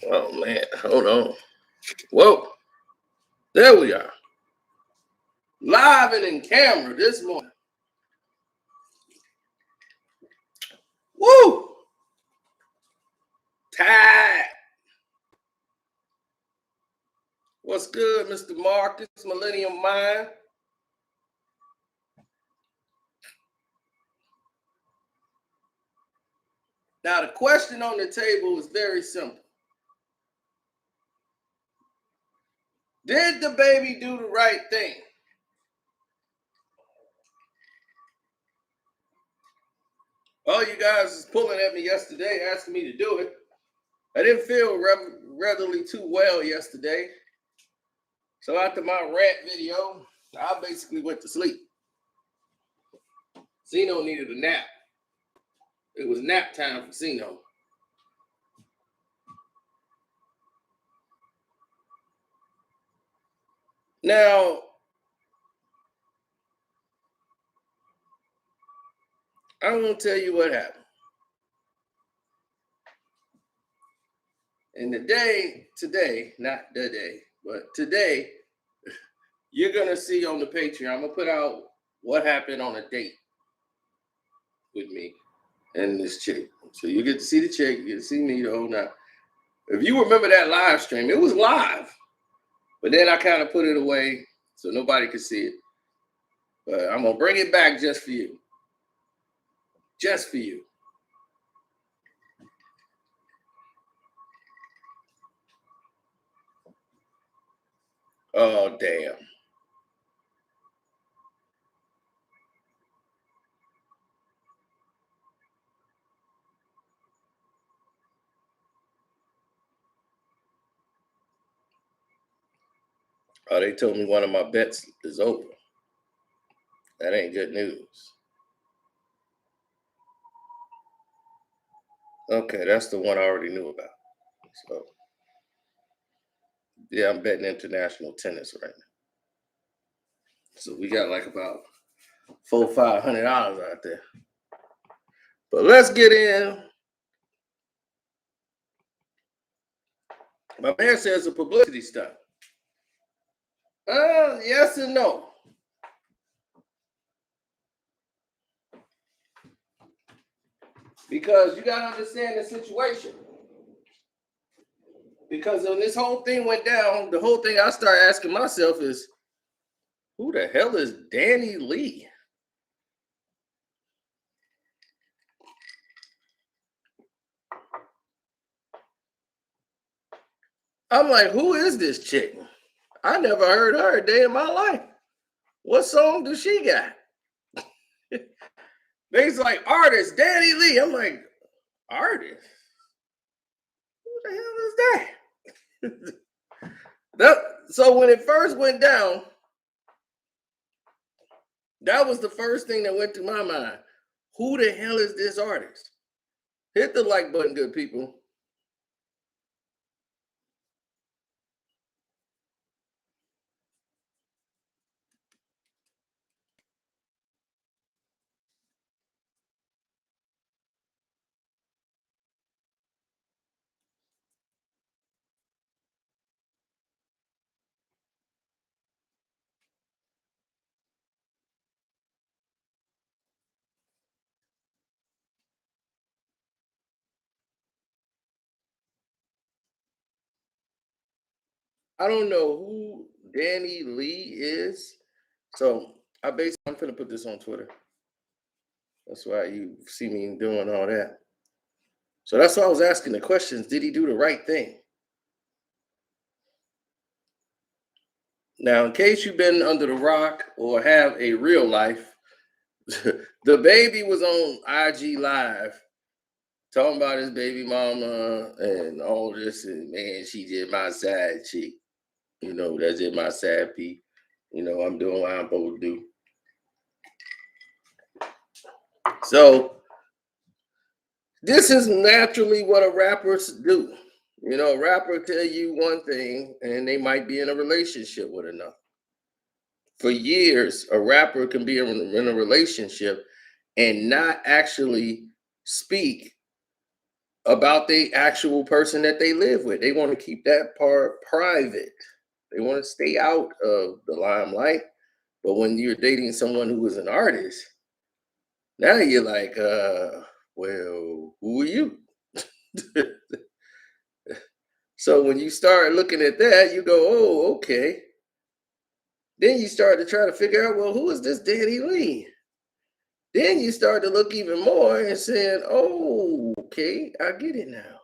Oh man, hold on. Whoa, there we are. Live and in camera this morning. Woo! Tied. What's good, Mr. Marcus, Millennium Mind? Now, the question on the table is very simple. Did DaBaby do the right thing? All you guys was pulling at me yesterday, asking me to do it. I didn't feel readily too well yesterday. So after my rant video, I basically went to sleep. Zeno needed a nap. It was nap time for Zeno. Now, I'm going to tell you what happened. And today, not the day, but today, you're going to see on the Patreon, I'm going to put out what happened on a date with me and this chick. So you get to see the chick, you get to see me the whole night. If you remember that live stream, it was live. But then I kind of put it away so nobody could see it. But I'm going to bring it back just for you. Just for you. Oh, damn. Oh, they told me one of my bets is over. That ain't good news. Okay, that's the one I already knew about. So, yeah, I'm betting international tennis right now. So we got like about $400-500 out there. But let's get in. My man says the publicity stuff. Yes and no. Because you got to understand the situation. Because when this whole thing went down, the whole thing I started asking myself is, who the hell is Danny Lee? I'm like, who is this chick? I never heard her a day in my life. What song does she got? They's like, artist, Danny Lee. I'm like, artist? Who the hell is that? So when it first went down, that was the first thing that went through my mind. Who the hell is this artist? Hit the like button, good people. I don't know who Danny Lee is. So I'm finna put this on Twitter. That's why you see me doing all that. So that's why I was asking the questions. Did he do the right thing? Now, in case you've been under the rock or have a real life, DaBaby was on IG Live talking about his baby mama and all this, and man, she did my side chick. You know, that's just my side piece. You know, I'm doing what I'm supposed to do. So this is naturally what a rapper do. You know, a rapper tell you one thing and they might be in a relationship with another. For years, a rapper can be in a relationship and not actually speak about the actual person that they live with. They want to keep that part private. They want to stay out of the limelight. But when you're dating someone who is an artist, now you're like, well, who are you? So when you start looking at that, you go, oh, okay. Then you start to try to figure out, well, who is this Danny Lee? Then you start to look even more and saying, oh, okay, I get it now.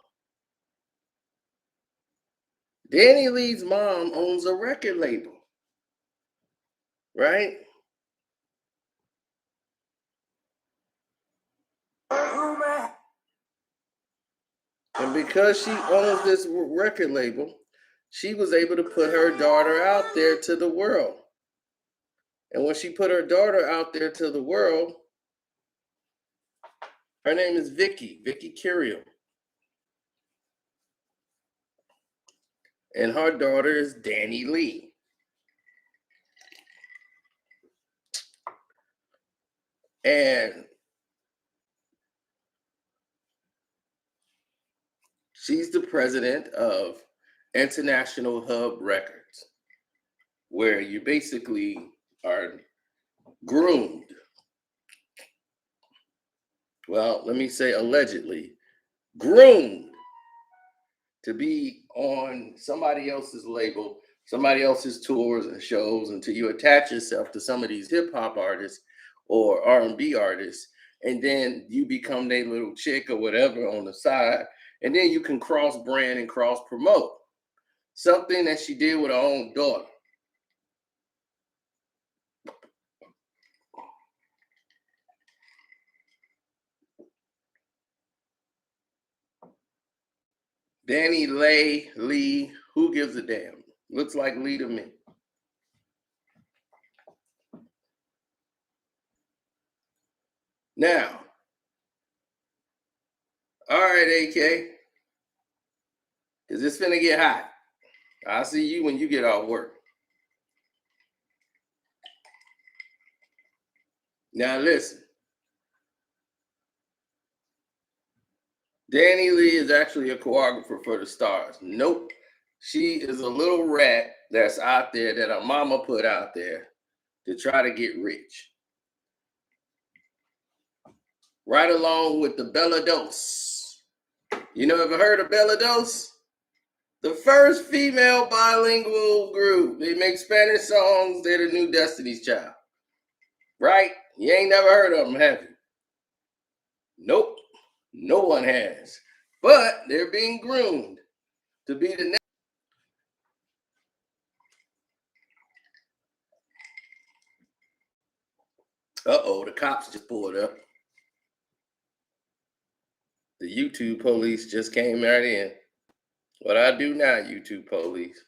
Danny Lee's mom owns a record label, right? And because she owns this record label, she was able to put her daughter out there to the world. And when she put her daughter out there to the world, her name is Vicky Curiel. And her daughter is Danny Lee. And she's the president of International Hub Records, where you basically are groomed. Well, let me say allegedly groomed to be on somebody else's label, somebody else's tours and shows until you attach yourself to some of these hip hop artists or R&B artists, and then you become their little chick or whatever on the side, and then you can cross brand and cross promote. Something that she did with her own daughter. Danny Lee, who gives a damn? Looks like Lee to me. Now, all right, AK, because it's finna get hot. I'll see you when you get off work. Now, listen. Danny Lee is actually a choreographer for the Stars. Nope. She is a little rat that's out there that her mama put out there to try to get rich. Right along with the Bella Dose. You know, ever heard of Bella Dose? The first female bilingual group. They make Spanish songs. They're the new Destiny's Child. Right? You ain't never heard of them, have you? Nope. No one has. But they're being groomed to be the next. Uh-oh, the cops just pulled up. The YouTube police just came right in. What I do now, YouTube police?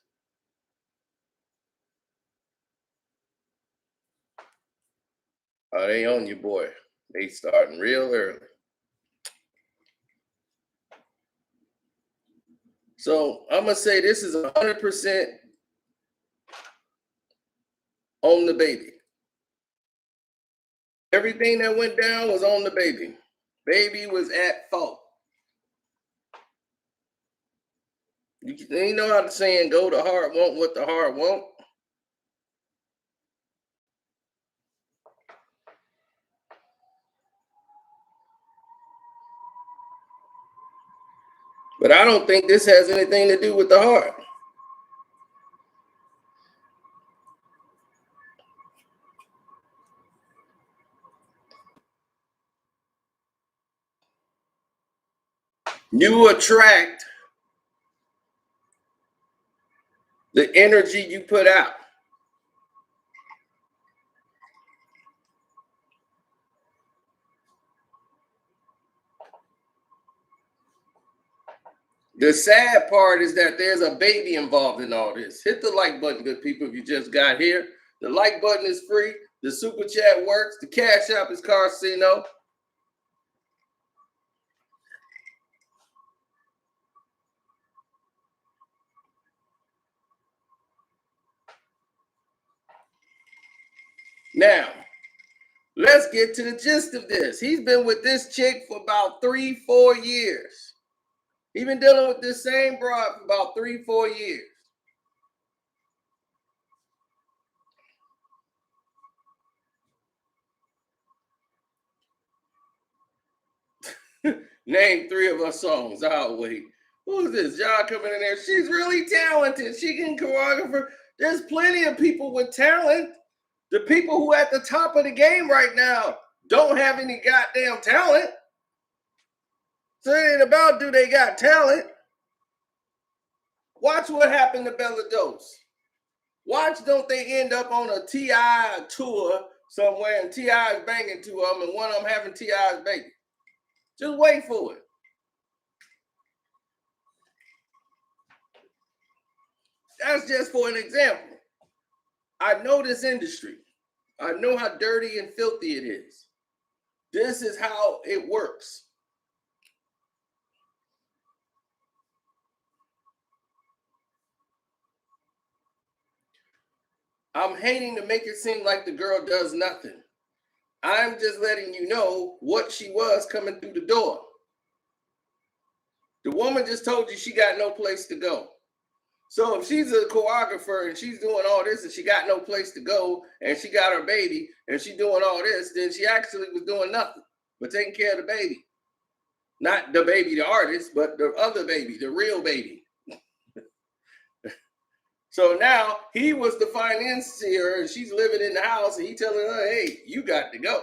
Oh, they on you, boy. They starting real early. So I'm gonna say this is 100% on DaBaby. Everything that went down was on DaBaby. Baby was at fault. You know how the saying go, the heart won't what the heart won't. But I don't think this has anything to do with the heart. You attract the energy you put out. The sad part is that there's a baby involved in all this. Hit the like button, good people, if you just got here. The like button is free. The super chat works. The cash app is Carcino. Now, let's get to the gist of this. He's been with this chick for about 3-4 years. He been dealing with this same broad for about 3-4 years. Name 3 of her songs. I'll wait. Who is this? Y'all coming in there? She's really talented. She can choreograph. There's plenty of people with talent. The people who are at the top of the game right now don't have any goddamn talent. So it ain't about do they got talent. Watch what happened to Bella Dose. Watch don't they end up on a T.I. tour somewhere and T.I. is banging 2 of them and one of them having T.I.'s baby. Just wait for it. That's just for an example. I know this industry. I know how dirty and filthy it is. This is how it works. I'm hating to make it seem like the girl does nothing. I'm just letting you know what she was coming through the door. The woman just told you she got no place to go. So if she's a choreographer and she's doing all this and she got no place to go and she got her baby and she's doing all this, then she actually was doing nothing but taking care of the baby. Not DaBaby, the artist, but the other baby, the real baby. So now he was the financier and she's living in the house and he telling her, hey, you got to go.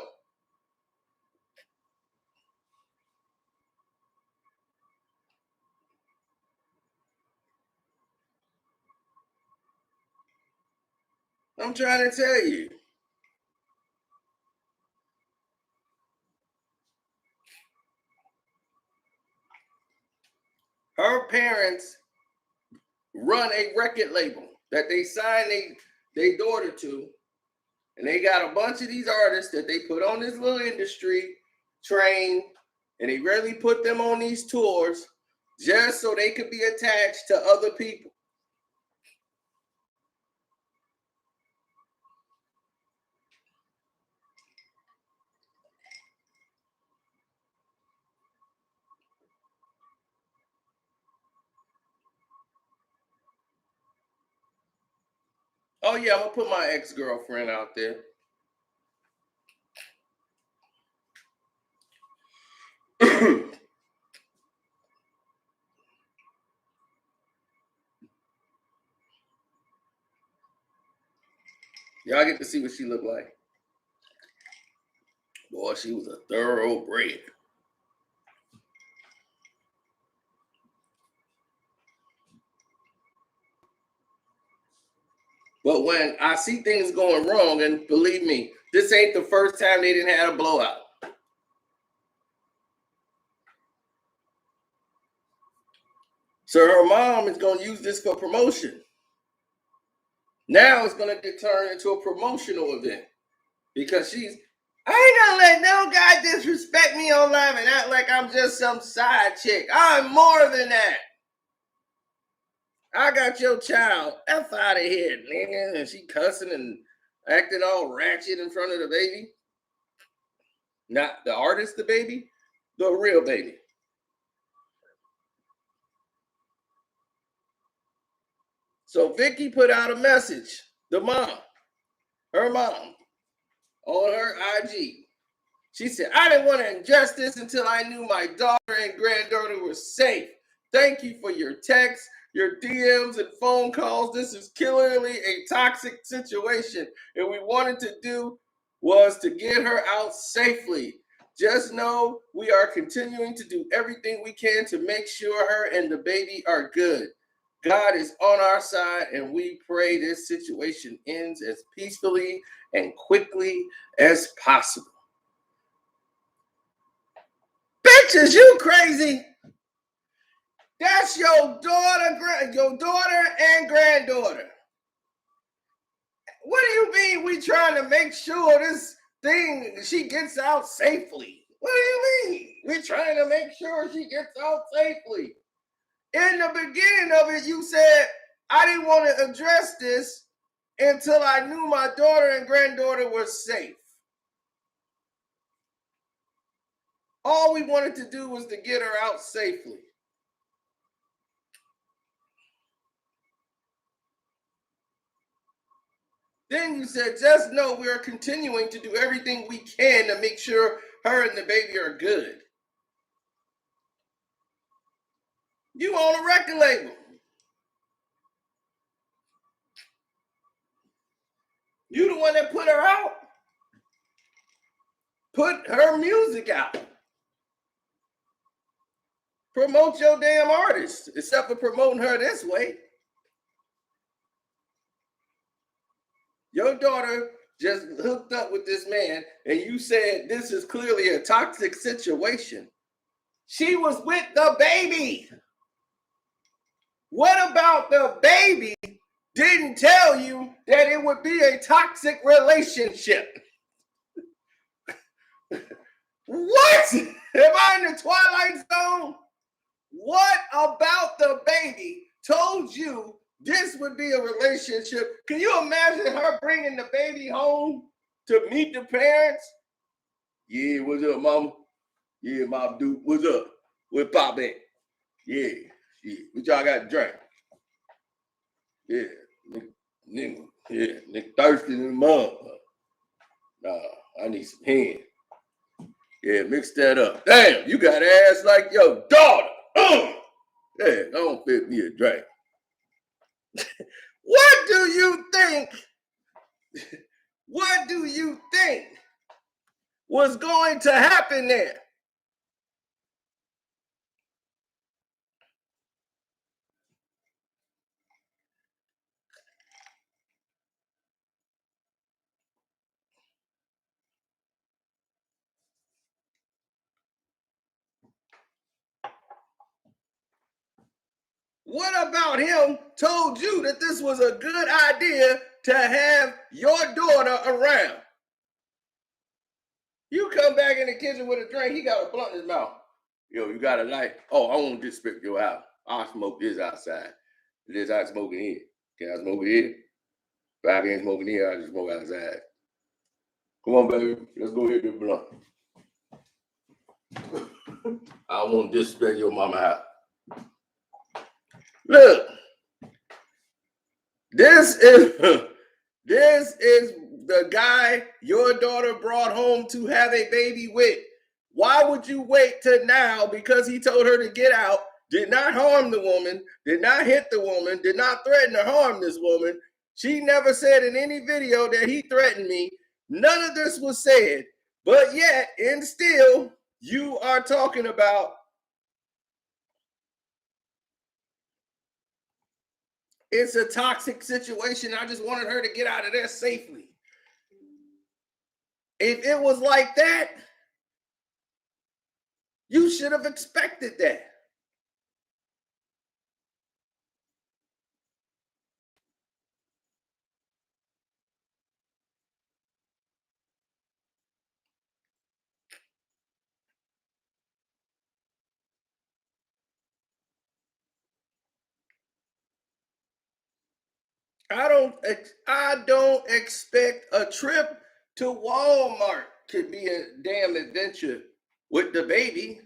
I'm trying to tell you. Her parents run a record label that they signed their daughter to. And they got a bunch of these artists that they put on this little industry train, and they really put them on these tours just so they could be attached to other people. Oh yeah, I'm gonna put my ex-girlfriend out there. Y'all get to see what she looked like. Boy, she was a thoroughbred. But when I see things going wrong, and believe me, this ain't the first time they didn't have a blowout. So her mom is going to use this for promotion. Now it's going to get turned into a promotional event because I ain't gonna let no guy disrespect me online and act like I'm just some side chick. I'm more than that. I got your child. F out of here, nigga. And she cussing and acting all ratchet in front of the baby. Not the artist, the baby, the real baby. So Vicky put out a message, the mom, her mom, on her IG. She said, I didn't want to ingest this until I knew my daughter and granddaughter were safe. Thank you for your texts, your DMs, and phone calls. This is clearly a toxic situation, and we wanted to do was to get her out safely. Just know we are continuing to do everything we can to make sure her and the baby are good. God is on our side, and we pray this situation ends as peacefully and quickly as possible. Bitch, is you crazy? That's your daughter and granddaughter. What do you mean we trying to make sure this thing, she gets out safely? What do you mean? We're trying to make sure she gets out safely. In the beginning of it, you said, I didn't want to address this until I knew my daughter and granddaughter were safe. All we wanted to do was to get her out safely. Then you said, just know we're continuing to do everything we can to make sure her and the baby are good. You own a record label. You the one that put her out. Put her music out. Promote your damn artist, except for promoting her this way. Your daughter just hooked up with this man, and you said this is clearly a toxic situation. She was with DaBaby. What about DaBaby didn't tell you that it would be a toxic relationship? What? Am I in the Twilight Zone? What about DaBaby told you this would be a relationship? Can you imagine her bringing the baby home to meet the parents? Yeah, what's up, mama? Yeah, mom, dude, what's up? Where Pop at? Yeah, what y'all got to drink? Yeah, nigga thirsty in the mud. Nah, I need some hand. Yeah, mix that up. Damn, you got ass like your daughter. Yeah, don't fit me a drink. What do you think? What do you think was going to happen there? What about him told you that this was a good idea to have your daughter around? You come back in the kitchen with a drink, he got a blunt in his mouth. Yo, you got a light? Oh, I won't disrespect your house. I'll smoke this outside. This I smoke in here. Can I smoke it here? If I can't smoke in here, I just smoke outside. Come on, baby. Let's go hit this blunt. I won't disrespect your mama house. Look, this is the guy your daughter brought home to have a baby with. Why would you wait till now? Because he told her to get out, did not harm the woman, did not hit the woman, did not threaten to harm this woman. She never said in any video that he threatened me. None of this was said. But yet, and still, you are talking about it's a toxic situation. I just wanted her to get out of there safely. If it was like that, you should have expected that. I don't expect a trip to Walmart to be a damn adventure with DaBaby.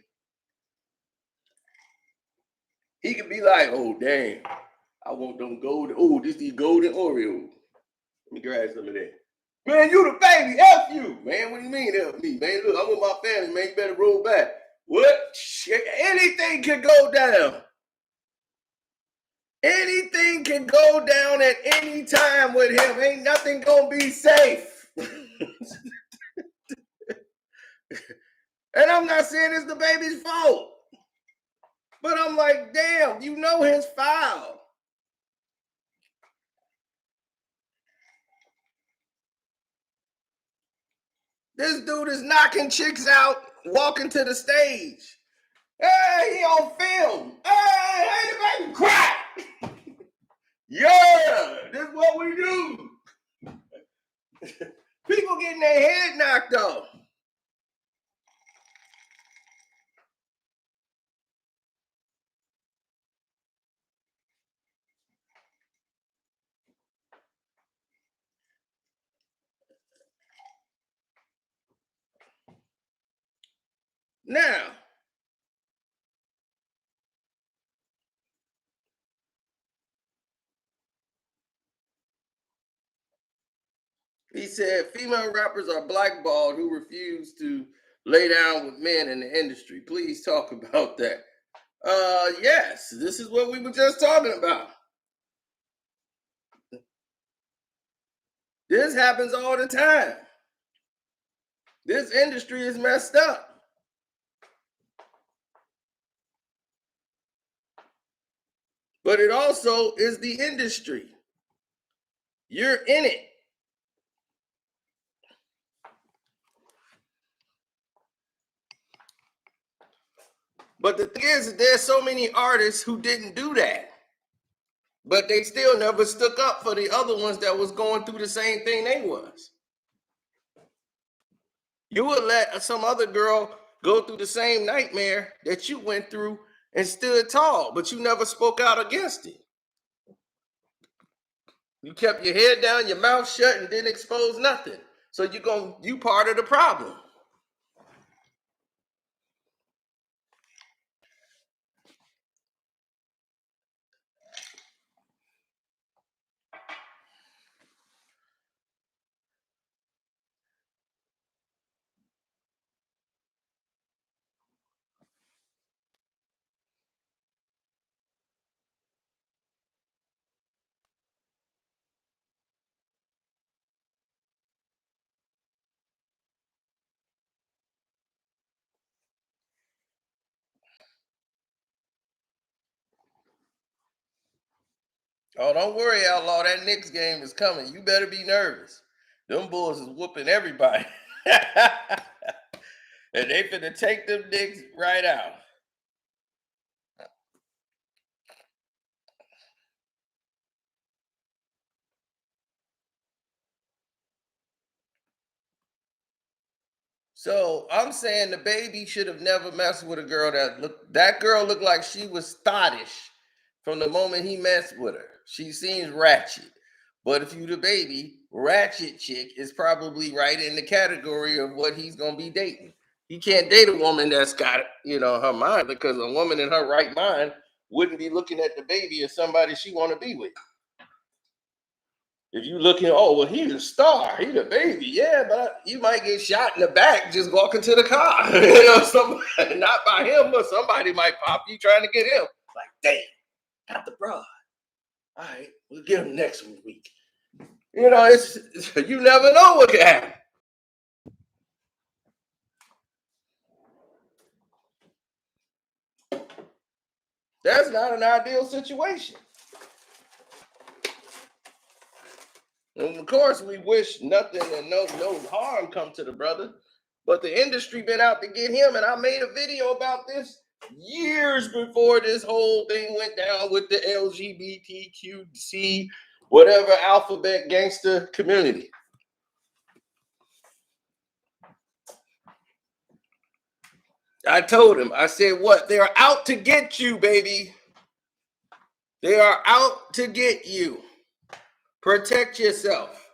He could be like, oh damn, I want them golden. Oh, this these golden Oreos. Let me grab some of that. Man, you the baby. F you, man. What do you mean F me, man? Look, I'm with my family, man. You better roll back. What? Anything can go down. Anything can go down at any time with him. Ain't nothing gonna be safe. And I'm not saying it's DaBaby's fault. But I'm like, damn, you know his file. This dude is knocking chicks out, walking to the stage. Hey, he on film. Hey, DaBaby, crack. Yeah, this is what we do. People getting their head knocked off. Now, He said female rappers are blackballed who refuse to lay down with men in the industry. Please talk about that. Yes, this is what we were just talking about. This happens all the time. This industry is messed up. But it also is the industry. You're in it. But the thing is, there's so many artists who didn't do that. But they still never stuck up for the other ones that was going through the same thing they was. You would let some other girl go through the same nightmare that you went through and stood tall, but you never spoke out against it. You kept your head down, your mouth shut, and didn't expose nothing. So you part of the problem. Oh, don't worry, Outlaw. That Knicks game is coming. You better be nervous. Them Bulls is whooping everybody. And they finna take them Knicks right out. So I'm saying DaBaby should have never messed with a girl that girl looked like she was thottish from the moment he messed with her. She seems ratchet. But if you DaBaby, ratchet chick is probably right in the category of what he's gonna be dating. He can't date a woman that's got, her mind, because a woman in her right mind wouldn't be looking at DaBaby as somebody she want to be with. If you looking, oh well, he's a star, he's DaBaby, yeah, but you might get shot in the back just walking to the car. Somebody, not by him, but somebody might pop you trying to get him. Like, damn, got the broad. All right, we'll get him next week. It's you never know what can happen. That's not an ideal situation. And of course, we wish nothing and no harm come to the brother. But the industry been out to get him, and I made a video about this years before this whole thing went down with the LGBTQC, whatever alphabet gangster community. I told him, I said, what? They are out to get you, baby. They are out to get you. Protect yourself.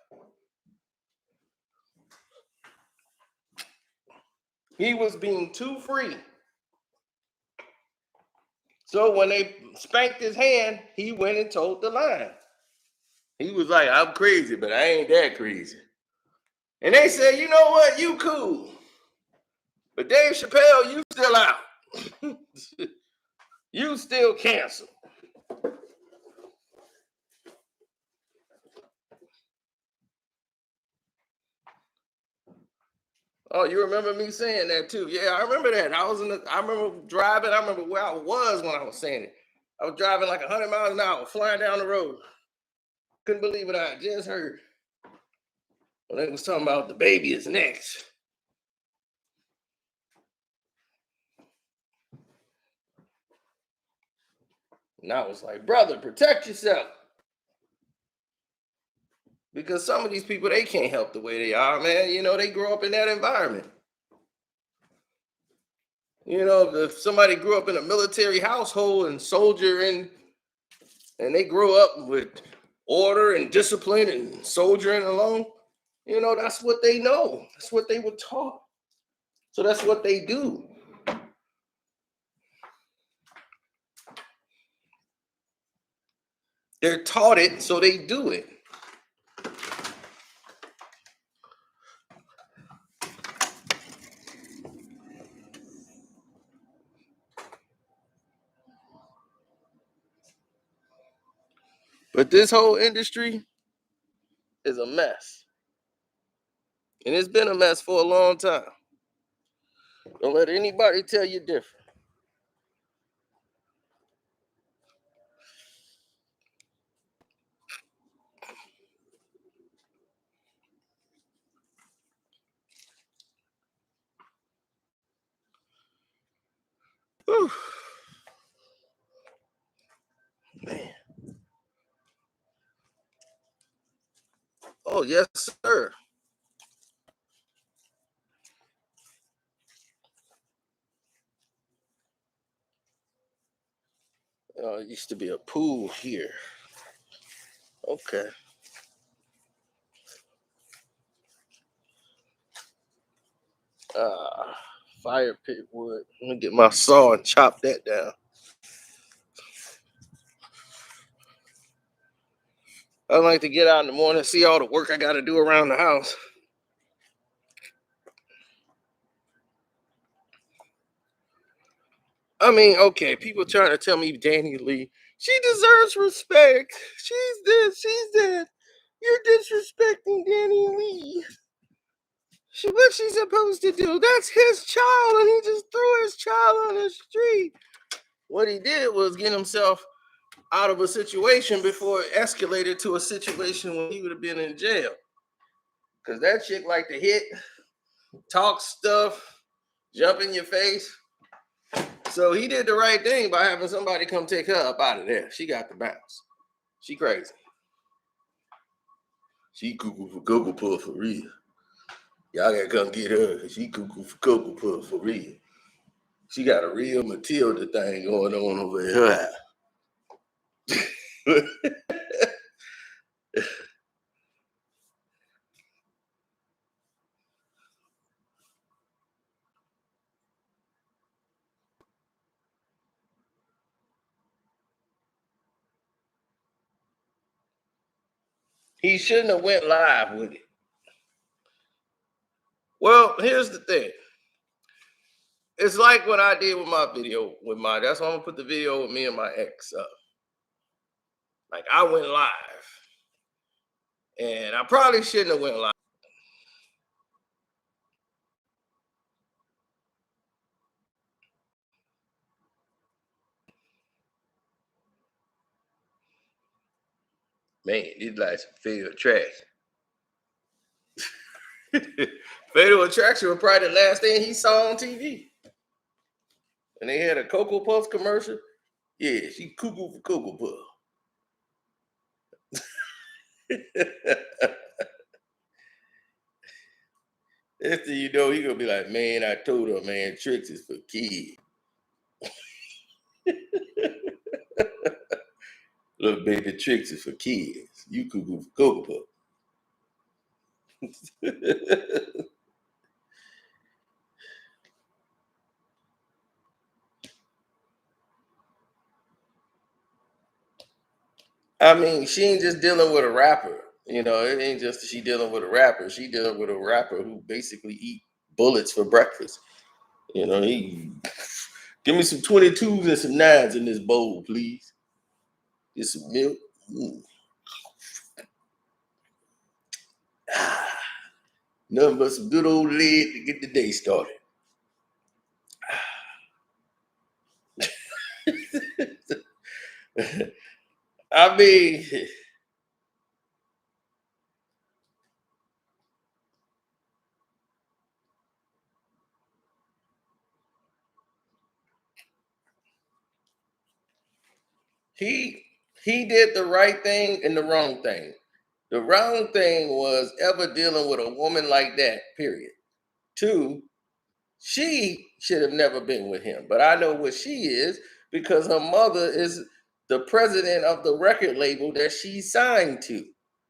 He was being too free. So when they spanked his hand, he went and told the line. He was like, I'm crazy, but I ain't that crazy. And they said, you know what? You cool. But Dave Chappelle, you still out. You still canceled. Oh, you remember me saying that too? Yeah, I remember that. I remember driving. I remember where I was when I was saying it. I was driving like 100 miles an hour, flying down the road. Couldn't believe what I just heard. Well, they was talking about DaBaby is next. And I was like, brother, protect yourself. Because some of these people, they can't help the way they are, man. They grow up in that environment. If somebody grew up in a military household and soldiering, and they grew up with order and discipline and soldiering alone, that's what they know. That's what they were taught. So that's what they do. They're taught it, so they do it. But this whole industry is a mess. And it's been a mess for a long time. Don't let anybody tell you different. Whew. Man. Oh, yes, sir. It used to be a pool here. Okay. Fire pit wood. Let me get my saw and chop that down. I like to get out in the morning and see all the work I got to do around the house. I mean, okay, people trying to tell me Danny Lee, she deserves respect. She's this, she's that. You're disrespecting Danny Lee. What's she supposed to do? That's his child, and he just threw his child on the street. What he did was get himself out of a situation before it escalated to a situation where he would have been in jail. Because that chick like to hit, talk stuff, jump in your face. So he did the right thing by having somebody come take her up out of there. She got the bounce. She crazy. She cuckoo for Cocoa Puff for real. Y'all gotta come get her because she cuckoo for Cocoa Puff for real. She got a real Matilda thing going on over her. He shouldn't have went live with it. Well, here's the thing. It's like what I did with my video with my. That's why I'm gonna put the video with me and my ex up. Like I went live, and I probably shouldn't have went live. Man, it's like some fatal attraction. Fatal attraction was probably the last thing he saw on TV. And they had a Cocoa Puffs commercial. Yeah, she cuckoo for Cocoa Puff. Next thing you know, he gonna be like, man, I told her, man, tricks is for kids. Little baby tricks is for kids. You cuckoo for Cocoa Puff. I mean, she ain't just dealing with a rapper. You know, it ain't just she dealing with a rapper. She dealing with a rapper who basically eat bullets for breakfast. You know, he give me some 22s and some 9s in this bowl, please. Get some milk. Ah, nothing but some good old lead to get the day started. I mean, he he did the right thing and the wrong thing. The wrong thing was ever dealing with a woman like that, period. Two, she should have never been with him. But I know what she is because her mother is the president of the record label that she signed to.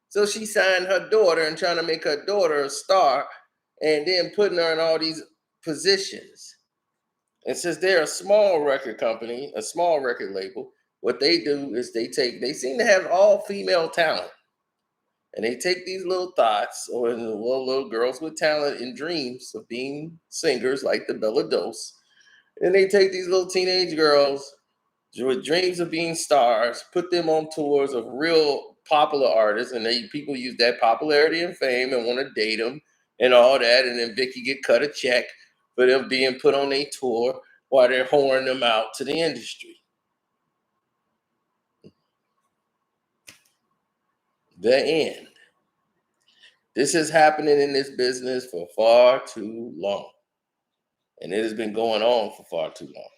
So she signed her daughter and trying to make her daughter a star and then putting her in all these positions. And since they're a small record company, a small record label, what they do is they seem to have all female talent. And they take these little thoughts or little girls with talent and dreams of being singers like the Bella Dose. And they take these little teenage girls, with dreams of being stars, put them on tours of real popular artists, and people use that popularity and fame and want to date them and all that, and then Vicky get cut a check for them being put on a tour while they're whoring them out to the industry. The end. This is happening in this business for far too long, and it has been going on for far too long.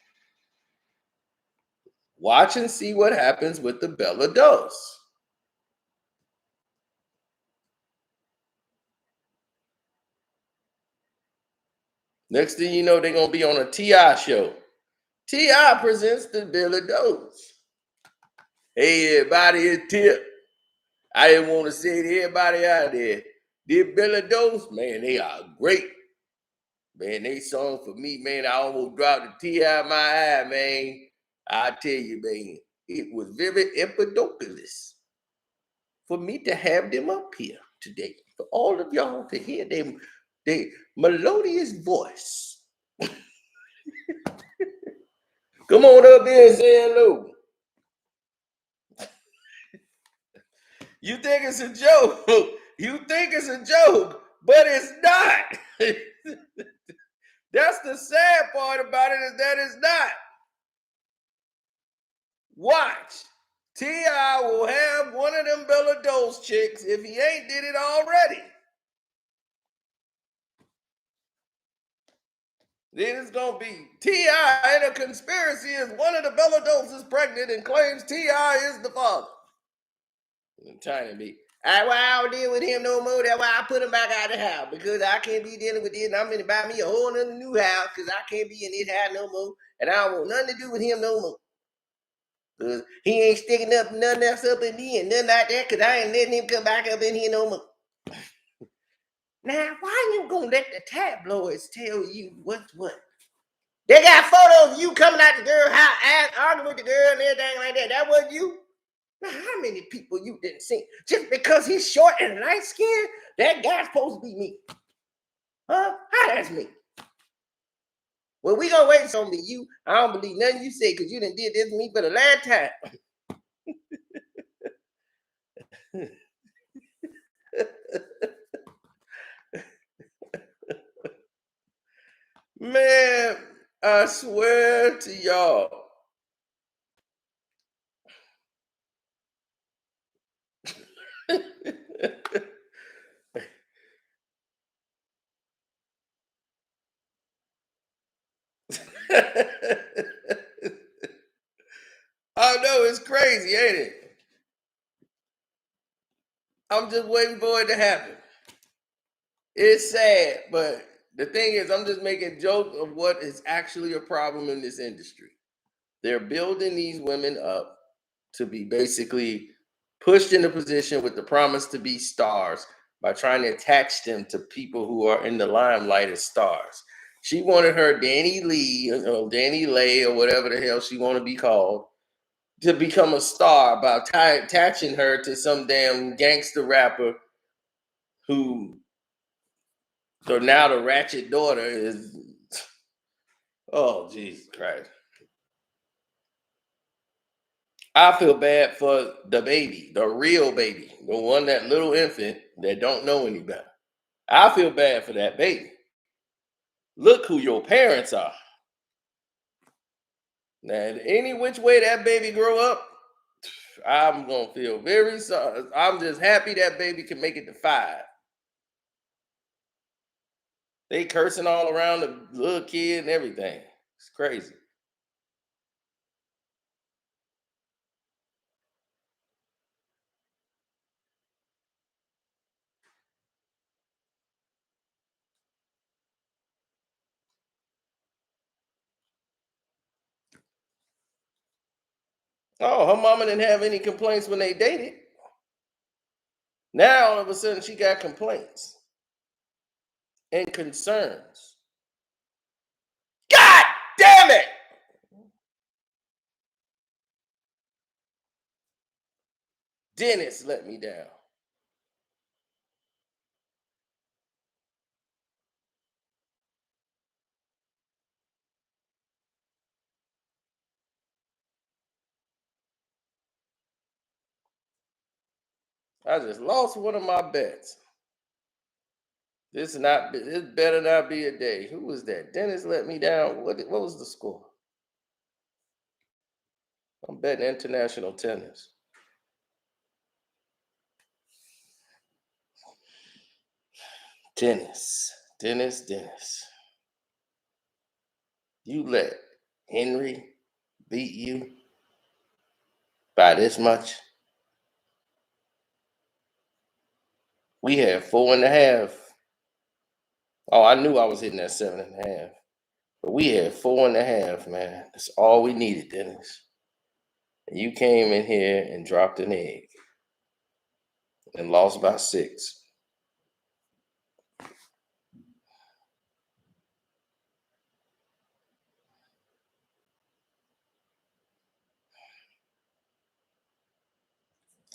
Watch and see what happens with the Bella Dose. Next thing you know, they're gonna be on a T.I. show. T.I. presents the Bella Dose. Hey everybody, it's Tip. I didn't want to say to everybody out there, the Bella Dose, man, they are great. Man, they sung for me, man. I almost dropped the T.I. in my eye, man. I tell you, man, it was very empedoculous for me to have them up here today. For all of y'all to hear them, their melodious voice. Come on up here and say hello. You think it's a joke. You think it's a joke, but it's not. That's the sad part about it, is that it's not. Watch. T.I. will have one of them Bella Dose chicks if he ain't did it already. Then it's gonna be T.I. in a conspiracy is one of the Bella Doses pregnant and claims T.I. is the father. I'm trying to be. I don't deal with him no more. That's why I put him back out of the house, because I can't be dealing with this. And I'm gonna buy me a whole other new house because I can't be in this house no more, and I don't want nothing to do with him no more. Cause he ain't sticking up nothing else up in me and nothing like that. Cause I ain't letting him come back up in here no more. Now, why you gonna let the tabloids tell you what's what? They got photos of you coming out the girl house, arguing with the girl and everything like that. That wasn't you. Now, how many people you didn't see? Just because he's short and light skinned, that guy's supposed to be me. Huh? How that's me? Well, we gonna wait until it's gonna be you. I don't believe nothing you say because you done did this to me for the last time. Man, I swear to y'all. I know, it's crazy, ain't it? I'm just waiting for it to happen. It's sad, but the thing is, I'm just making jokes of what is actually a problem in this industry. They're building these women up to be basically pushed in a position with the promise to be stars by trying to attach them to people who are in the limelight as stars. She wanted her Danny Lee, Danny Lay, or whatever the hell she want to be called, to become a star by attaching her to some damn gangster rapper who, so now the ratchet daughter is, oh, Jesus Christ. I feel bad for DaBaby, the real baby, the one, that little infant that don't know any better. I feel bad for that baby. Look who your parents are. Now, any which way that baby grow up, I'm gonna feel very sorry. I'm just happy that baby can make it to 5. They cursing all around the little kid and everything. It's crazy. Oh, her mama didn't have any complaints when they dated. Now all of a sudden she got complaints and concerns. God damn it! Dennis let me down. I just lost one of my bets. This better not be a day. Who was that? Dennis let me down. What was the score? I'm betting international tennis. Dennis. You let Henry beat you by this much? We had 4.5. Oh, I knew I was hitting that 7.5. But we had 4.5, man. That's all we needed, Dennis. And you came in here and dropped an egg and lost by 6.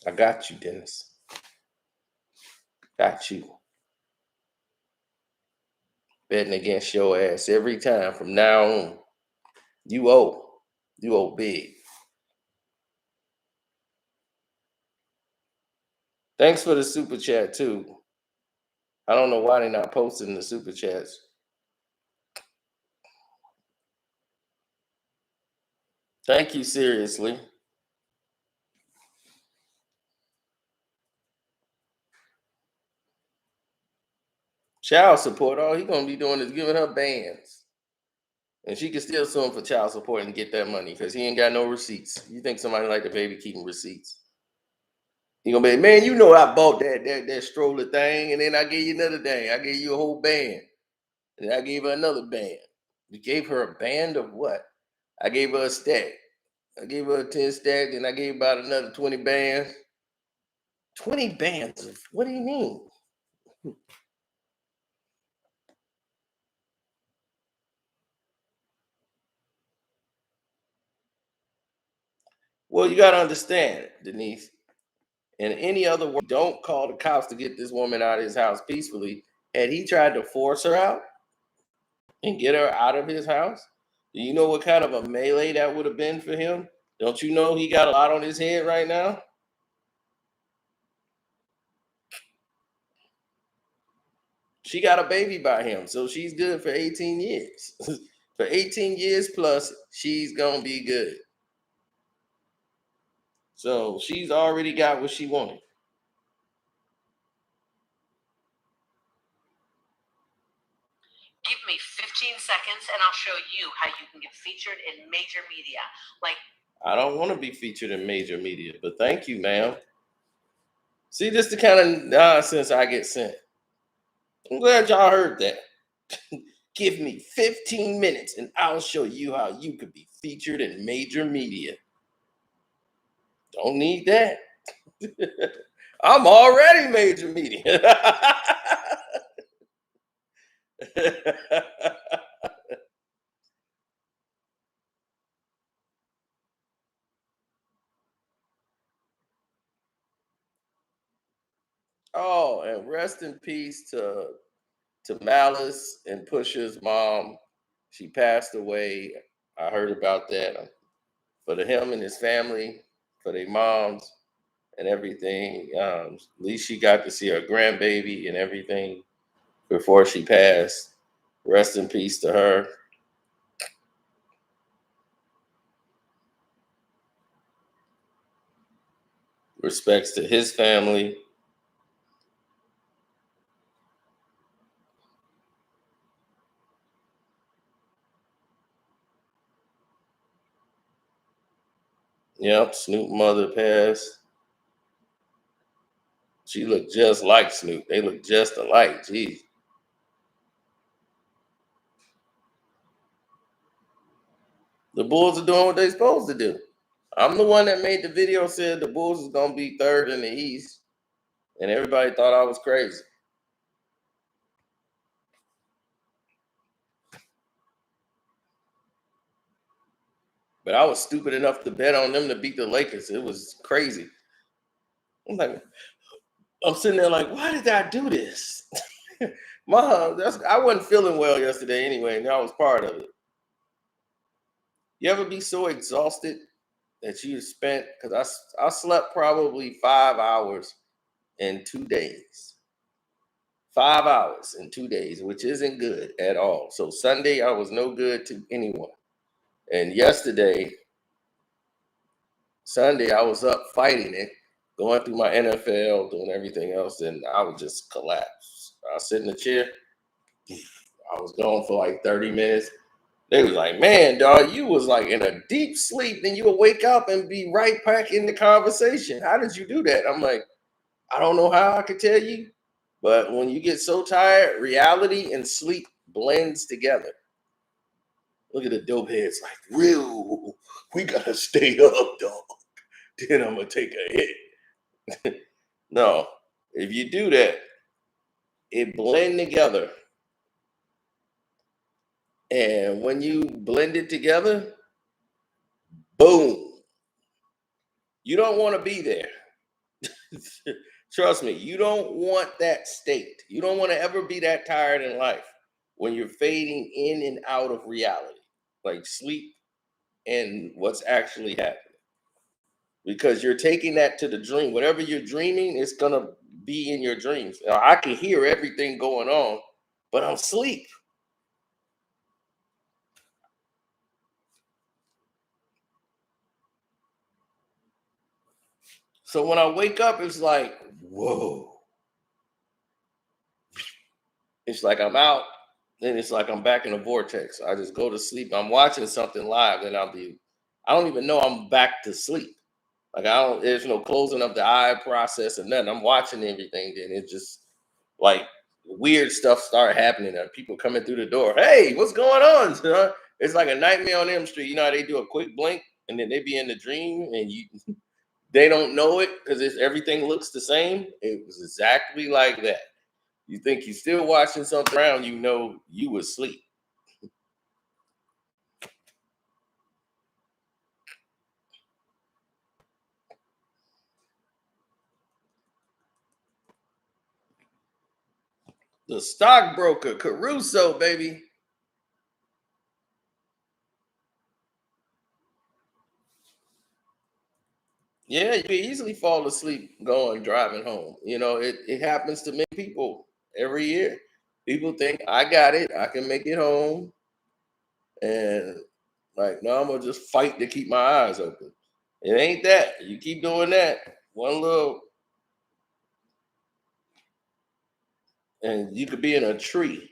I got you, Dennis. Got you. Betting against your ass every time from now on. You owe. You owe big. Thanks for the super chat, too. I don't know why they're not posting the super chats. Thank you, seriously. Child support, all he gonna be doing is giving her bands. And she can still sue him for child support and get that money because he ain't got no receipts. You think somebody like DaBaby keeping receipts? He gonna be, man, you know I bought that stroller thing, and then I gave you another thing. I gave you a whole band. And I gave her another band. You gave her a band of what? I gave her a stack. I gave her a 10 stack, and I gave about another 20 bands. 20 bands of what do you mean? Well, you gotta understand, Denise. In any other way, don't call the cops to get this woman out of his house peacefully. Had he tried to force her out and get her out of his house, do you know what kind of a melee that would have been for him? Don't you know he got a lot on his head right now? She got a baby by him, so she's good for 18 years. For 18 years plus, she's gonna be good. So she's already got what she wanted. Give me 15 seconds and I'll show you how you can get featured in major media. Like, I don't want to be featured in major media, but thank you, ma'am. See, this is the kind of nonsense I get sent. I'm glad y'all heard that. Give me 15 minutes and I'll show you how you could be featured in major media. Don't need that. I'm already major media. Oh, and rest in peace to Malice and Pusha's mom. She passed away. I heard about that. For him and his family, for their moms and everything. At least she got to see her grandbaby and everything before she passed. Rest in peace to her. Respects to his family. Yep, Snoop mother passed. She looked just like Snoop. They look just alike. Geez. The Bulls are doing what they're supposed to do. I'm the one that made the video said the Bulls is gonna be third in the East, and everybody thought I was crazy. But I was stupid enough to bet on them to beat the Lakers. It was crazy. I'm sitting there like, why did I do this? I wasn't feeling well yesterday anyway, and I was part of it. You ever be so exhausted that you spent? Because I slept probably 5 hours in 2 days. 5 hours in 2 days, which isn't good at all. So Sunday, I was no good to anyone. And Sunday, I was up fighting it, going through my NFL, doing everything else, and I would just collapse. I sit in the chair. I was gone for like 30 minutes. They was like, man, dog, you was like in a deep sleep. Then you would wake up and be right back in the conversation. How did you do that? I'm like, I don't know how I could tell you. But when you get so tired, reality and sleep blends together. Look at the dope heads like, real, we gotta stay up, dog. Then I'm gonna take a hit. No, if you do that, it blend together. And when you blend it together, boom. You don't want to be there. Trust me, you don't want that state. You don't want to ever be that tired in life when you're fading in and out of reality, like sleep and what's actually happening. Because you're taking that to the dream. Whatever you're dreaming, it's going to be in your dreams. Now, I can hear everything going on, but I'm asleep. So when I wake up, it's like, whoa. It's like I'm out, then it's like I'm back in a vortex. I just go to sleep. I'm watching something live, and I don't even know I'm back to sleep. Like there's no closing of the eye process and nothing. I'm watching everything, then it just like weird stuff start happening. And people coming through the door. Hey, what's going on? It's like a nightmare on Elm Street. You know how they do a quick blink and then they be in the dream and they don't know it because everything looks the same. It was exactly like that. You think you're still watching something around, you know you asleep. The stockbroker, Caruso, baby. Yeah, you can easily fall asleep driving home. You know, it happens to many people every year. People think I got it, I can make it home. And like, no, I'm gonna just fight to keep my eyes open. It ain't that. You keep doing that, one little, and you could be in a tree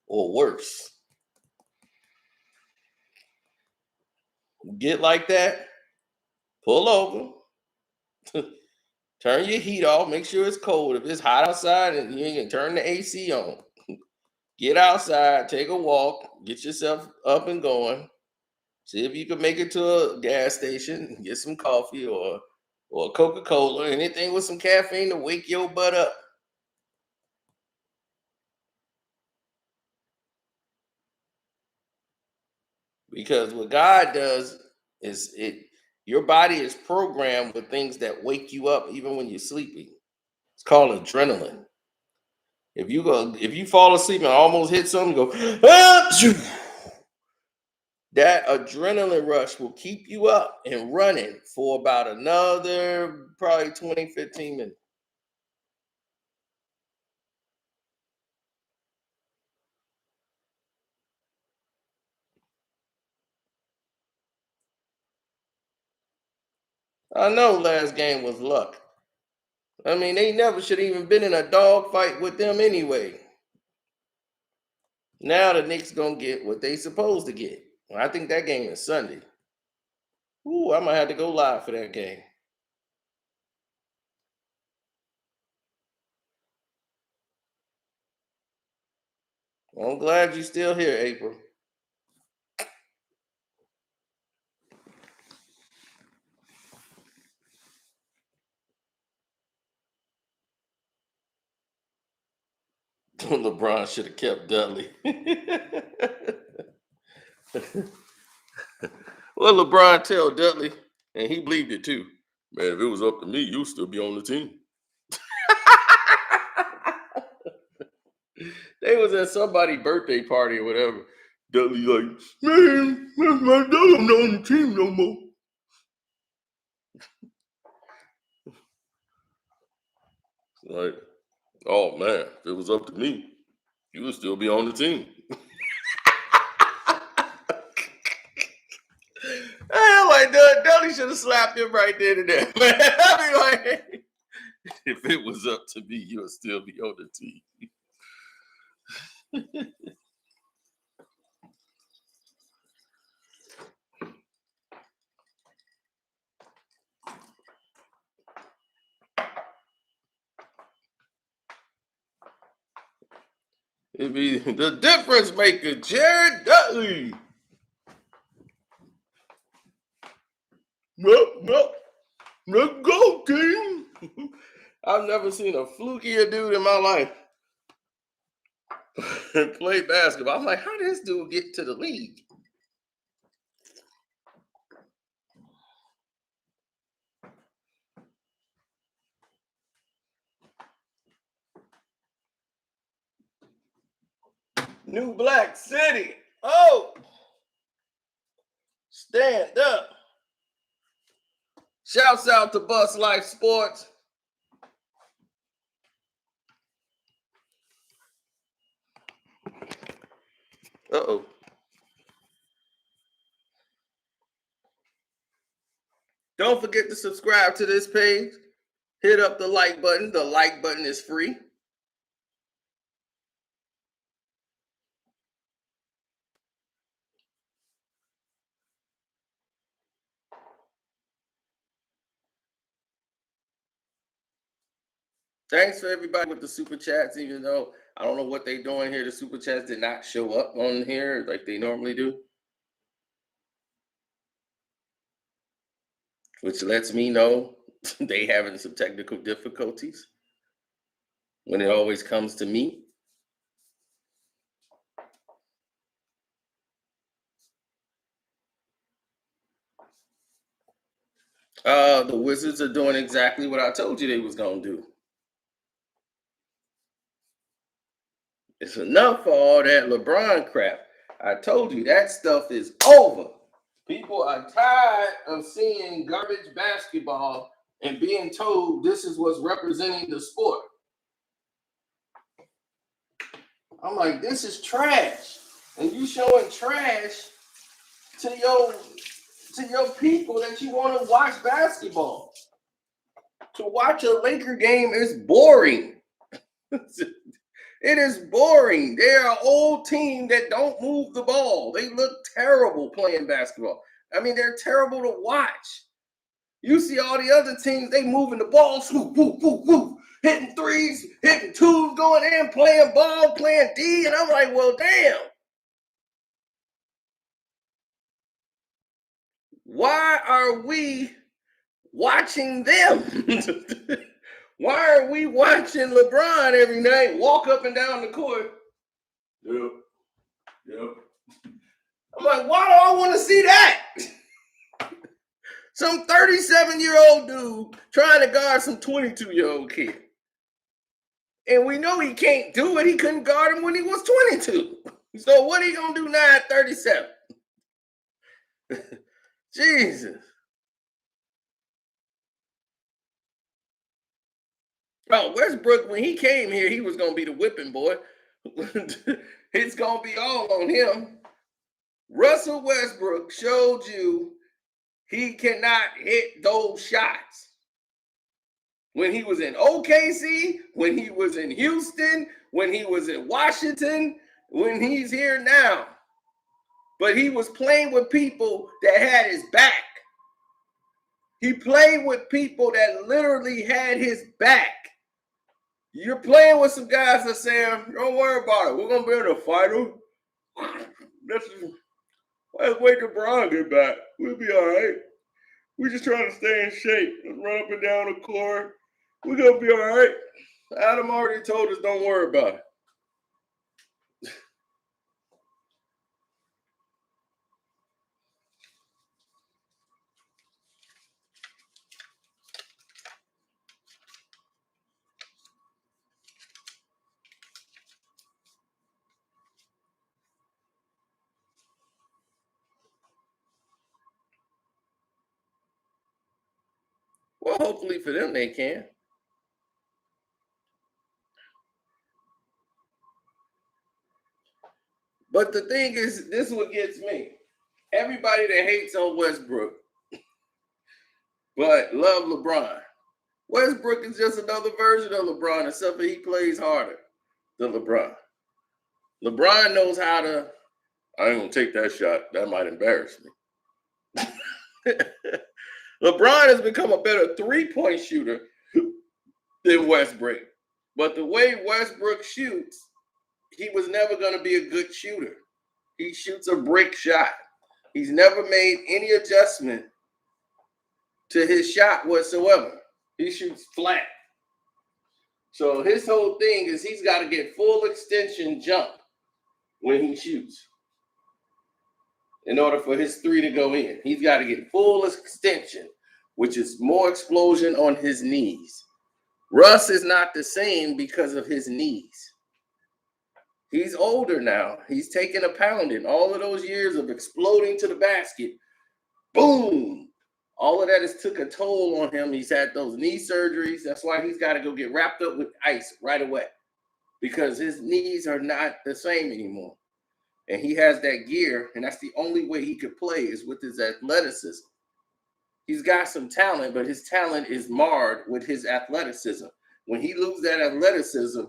or worse. Get like that, pull over, turn your heat off, make sure it's cold. If it's hot outside and you ain't gonna turn the AC on, get outside, take a walk, get yourself up and going. See if you can make it to a gas station, get some coffee or Coca-Cola, anything with some caffeine to wake your butt up. Because what God does is your body is programmed with things that wake you up even when you're sleeping. It's called adrenaline. If you fall asleep and almost hit something, go ah, shoo. That adrenaline rush will keep you up and running for about another probably 20, 15 minutes. I know last game was luck. I mean, they never should have even been in a dog fight with them anyway. Now the Knicks gonna get what they supposed to get. I think that game is Sunday. Ooh, I might have to go live for that game. I'm glad you're still here, April. LeBron should have kept Dudley. Well, LeBron tell Dudley, and he believed it too. Man, if it was up to me, you'd still be on the team. They was at somebody's birthday party or whatever. Dudley like, man, my dad don't on the team no more. Like, oh man, if it was up to me, you would still be on the team. I'm like, Dudley should have slapped him right there and there, man. I mean, like, if it was up to me, you would still be on the team. It'd be the difference maker, Jared Dudley. No, let's go, team. I've never seen a flukier dude in my life play basketball. I'm like, how did this dude get to the league? New Black City. Oh, stand up. Shouts out to Bus Life Sports. Uh-oh. Don't forget to subscribe to this page. Hit up the like button. The like button is free. Thanks for everybody with the super chats, even though I don't know what they're doing here. The super chats did not show up on here like they normally do, which lets me know they having some technical difficulties when it always comes to me. The Wizards are doing exactly what I told you they was going to do. It's enough for all that LeBron crap. I told you that stuff is over. People are tired of seeing garbage basketball and being told this is what's representing the sport. I'm like, this is trash. And you showing trash to your people that you want to watch basketball. To watch a Laker game is boring. It is boring. They're an old team that don't move the ball. They look terrible playing basketball. I mean, they're terrible to watch. You see all the other teams, they moving the ball, swoop, whoop, whoop, whoop, hitting threes, hitting twos, going in, playing ball, playing D, and I'm like, well, damn. Why are we watching them? Why are we watching LeBron every night walk up and down the court? Yep. I'm like, why do I want to see that? Some 37-year-old dude trying to guard some 22-year-old kid. And we know he can't do it. He couldn't guard him when he was 22. So what are you going to do now at 37? Jesus. Oh, Westbrook, when he came here, he was going to be the whipping boy. It's going to be all on him. Russell Westbrook showed you he cannot hit those shots. When he was in OKC, when he was in Houston, when he was in Washington, when he's here now. But he was playing with people that had his back. He played with people that literally had his back. You're playing with some guys that say, don't worry about it. We're going to be able to fight him. Let's wait till Bron get back. We'll be all right. We're just trying to stay in shape and run up and down the court. We're going to be all right. Adam already told us don't worry about it. Well, hopefully for them they can. But the thing is, this is what gets me. Everybody that hates on Westbrook, but love LeBron. Westbrook is just another version of LeBron, except for he plays harder than LeBron. LeBron knows how to, I ain't gonna take that shot. That might embarrass me. LeBron has become a better three-point shooter than Westbrook. But the way Westbrook shoots, he was never going to be a good shooter. He shoots a brick shot. He's never made any adjustment to his shot whatsoever. He shoots flat. So his whole thing is he's got to get full extension jump when he shoots. In order for his three to go in, he's got to get full extension, which is more explosion on his knees. Russ is not the same because of his knees. He's older now. He's taken a pounding. All of those years of exploding to the basket, boom. All of that has took a toll on him. He's had those knee surgeries. That's why he's got to go get wrapped up with ice right away, because his knees are not the same anymore. And he has that gear, and that's the only way he could play is with his athleticism. He's got some talent, but his talent is marred with his athleticism. When he loses that athleticism,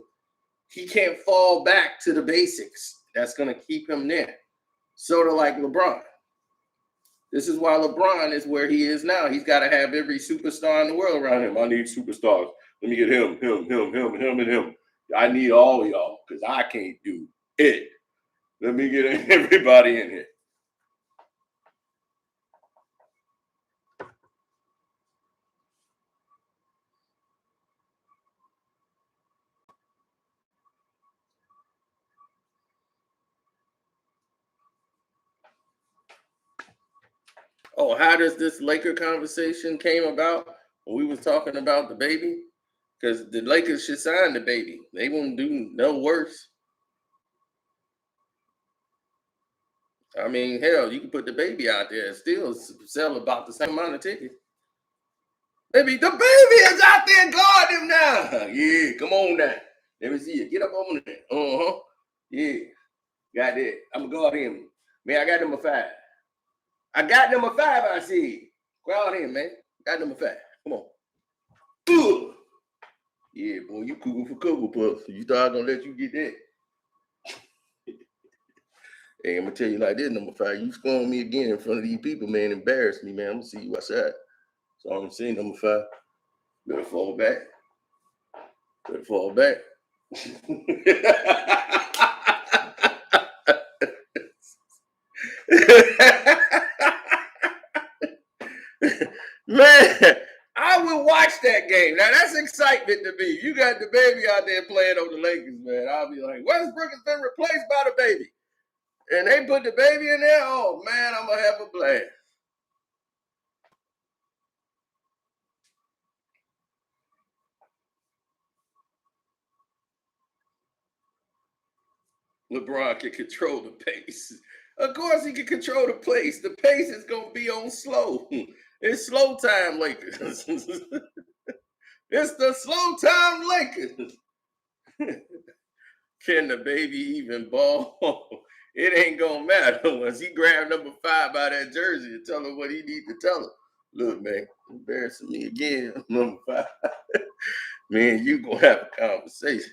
he can't fall back to the basics. That's going to keep him there. Sort of like LeBron. This is why LeBron is where he is now. He's got to have every superstar in the world around him. I need superstars. Let me get him, and him. I need all of y'all because I can't do it. Let me get everybody in here. Oh, how does this Laker conversation came about when we was talking about DaBaby? Because the Lakers should sign DaBaby. They won't do no worse. I mean, hell, you can put DaBaby out there and still sell about the same amount of tickets. Baby, DaBaby is out there guarding him now. Yeah, come on now. Let me see you. Get up on there. Uh-huh. Yeah. Got that. I'm going to guard him. Man, I got number 5. I got number 5, I see. Guard him, man. Got number 5. Come on. Ugh. Yeah, boy, you cool for Cocoa Puffs. You thought I was going to let you get that? Hey, I'm going to tell you like this, number 5. You scorn me again in front of these people, man. Embarrass me, man. I'm going to see you outside. That's all I'm saying, number 5. Better fall back. Better fall back. Man, I will watch that game. Now that's excitement to me. You got DaBaby out there playing on the Lakers, man. I'll be like, Westbrook has been replaced by DaBaby. And they put DaBaby in there. Oh man, I'm gonna have a blast. LeBron can control the pace. Of course he can control the pace. The pace is gonna be on slow. It's slow time Lakers. It's the slow time Lakers. Can DaBaby even ball? It ain't gonna matter once he grab number 5 by that jersey and tell him what he need to tell him. Look, man, embarrassing me again, number 5. Man, you gonna have a conversation.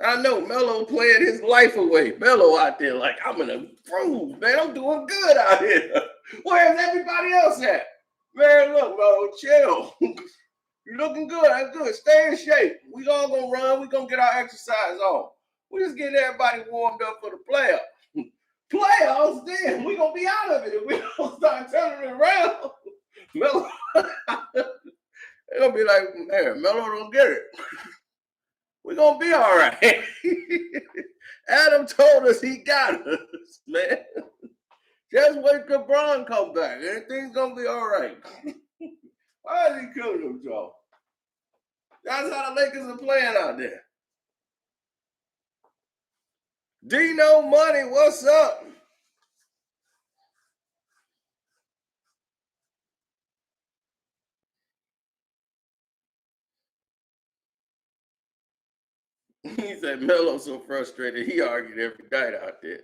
I know Melo playing his life away. Melo out there like, I'm gonna prove, man, I'm doing good out here. Where's everybody else at? Man, look, Melo, chill. You're looking good. That's good. Stay in shape. We all gonna run. We gonna get our exercise on. We just getting everybody warmed up for the playoffs. Playoffs, then we gonna be out of it if we don't start turning it around. Melo, they're gonna be like, man, Melo don't get it. We're gonna be all right. Adam told us he got us, man. Just wait till Bron come back. Everything's gonna be all right. Why is he killing them, y'all? That's how the Lakers are playing out there. Dino Money, what's up? He said Melo's so frustrated he argued every night out there.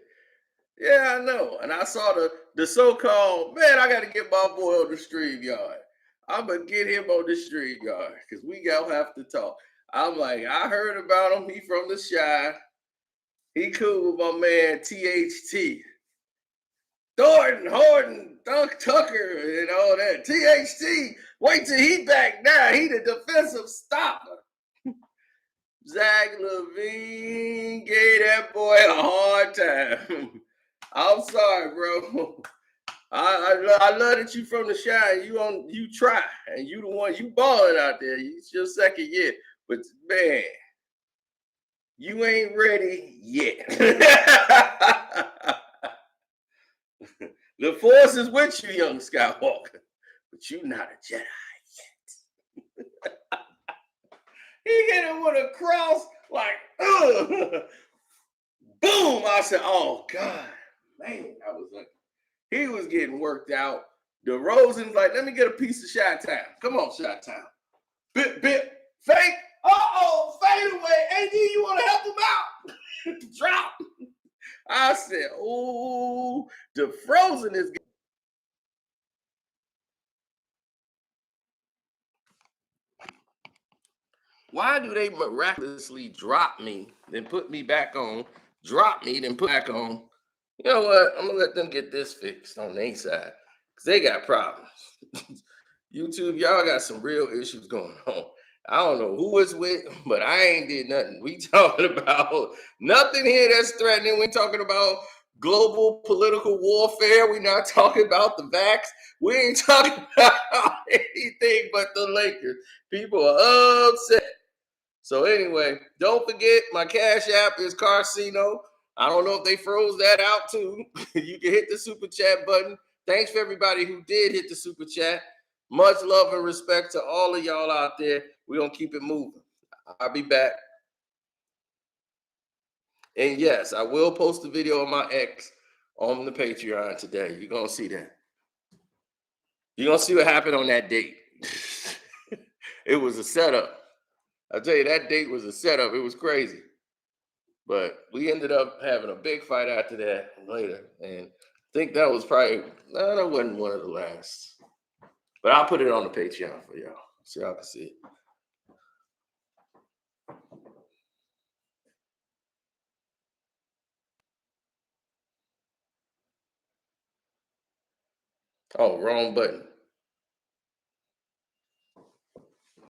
Yeah, I know. And I saw the so-called, man, I gotta get my boy on the stream yard. I'm gonna get him on the stream yard because we gonna have to talk. I'm like, I heard about him. He from the Shy. He cool with my man THT. Thornton, Horton, Tucker, and all that. THT, wait till he back now. He the defensive stopper. Zach Levine gave that boy a hard time. I'm sorry, bro. I love that you from the Shy. You try, and you the one you balling out there. It's your second year, but man, you ain't ready yet. The Force is with you, young Skywalker, but you not a Jedi yet. He hit him with a cross like, ugh. Boom! I said, oh God, man, I was like, he was getting worked out. DeRozan's like, let me get a piece of Shot Town. Come on, Shot Town. Bit, fake. Uh-oh, fade away. AD, you want to help him out? Drop. I said, oh, DeFrozen is. Why do they miraculously drop me, then put me back on, drop me, then put back on? You know what? I'm going to let them get this fixed on their side because they got problems. YouTube, y'all got some real issues going on. I don't know who it's with, but I ain't did nothing. We talking about nothing here that's threatening. We talking about global political warfare. We not talking about the vax. We ain't talking about anything but the Lakers. People are upset. So anyway, don't forget my Cash App is Carcino. I don't know if they froze that out too. You can hit the super chat button. Thanks for everybody who did hit the super chat. Much love and respect to all of y'all out there. We're going to keep it moving. I'll be back. And yes, I will post a video of my ex on the Patreon today. You're going to see that. You're going to see what happened on that date. It was a setup. I'll tell you, that date was a setup. It was crazy. But we ended up having a big fight after that later. And I think that was probably, no, that wasn't one of the last. But I'll put it on the Patreon for y'all so y'all can see it. Oh, wrong button.